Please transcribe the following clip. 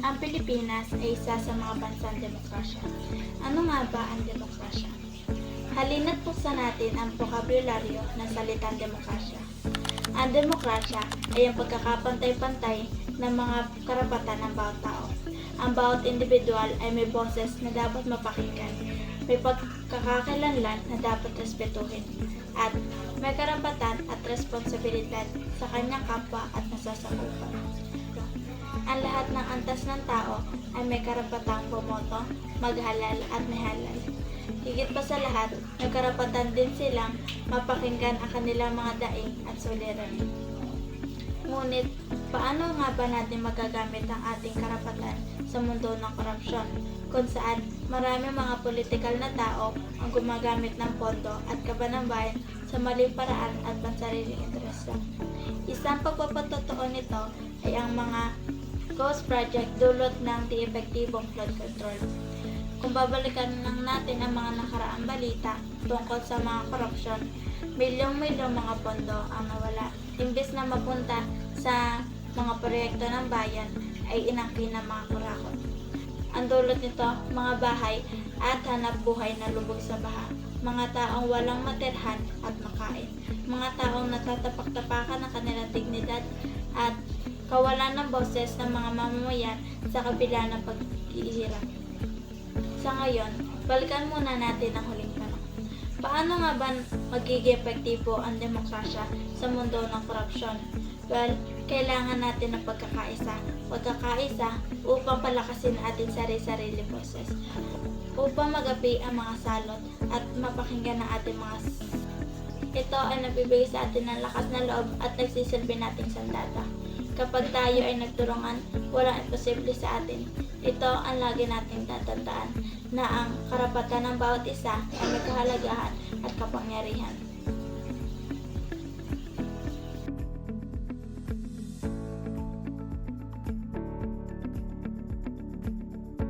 Ang Pilipinas ay isa sa mga bansang demokrasya. Ano nga ba ang demokrasya? Halina't buksan natin ang bokabularyo ng salitang demokrasya. Ang demokrasya ay ang pagkakapantay-pantay ng mga karapatan ng bawat tao. Ang bawat individual ay may boses na dapat mapakinggan, may pagkakakilanlan na dapat respetuhin, at may karapatan at responsibilidad sa kanyang kapwa at nasasakupan. Ang lahat ng antas ng tao ay may karapatang bumoto, maghalal at mahalal. Higit pa sa lahat, may karapatan din silang mapakinggan ang kanilang mga daing at suliranin. Ngunit, paano nga ba natin magagamit ang ating karapatan sa mundo ng korupsyon, kung saan maraming mga politikal na tao ang gumagamit ng pondo at kaba ng bayan sa maling paraan at pansariling interes lang? Isang pagpapatotoo nito ay ang mga Ghost Project dulot ng di epektibong flood control. Kung babalikan lang natin ang mga nakaraang balita tungkol sa mga korupsyon, milyong-milyong mga pondo ang nawala. Imbes na mapunta sa mga proyekto ng bayan ay inangkin ng mga kurakot. Ang dulot nito, mga bahay at hanap buhay na lubog sa baha, mga taong walang matirhan at makain, mga taong natatapak-tapakan ng kanilang dignidad at kawalan ng boses ng mga mamamayan sa kabila ng pag-iirap. Sa ngayon, balikan muna natin ang huling tanong. Paano nga ba magiging epektibo ang demokrasya sa mundo ng korupsyon? Well, kailangan natin ng pagkakaisa upang palakasin ating sarili-sarili boses, upang magapi ang mga salot at mapakinggan ang ating mga ito ay nagbibigay sa atin ng lakas na loob at nagsisilbi nating sandata. Kapag tayo ay nagtulungan, walang imposible sa atin. Ito ang lagi nating tatandaan, na ang karapatan ng bawat isa ay may kahalagahan at kapangyarihan.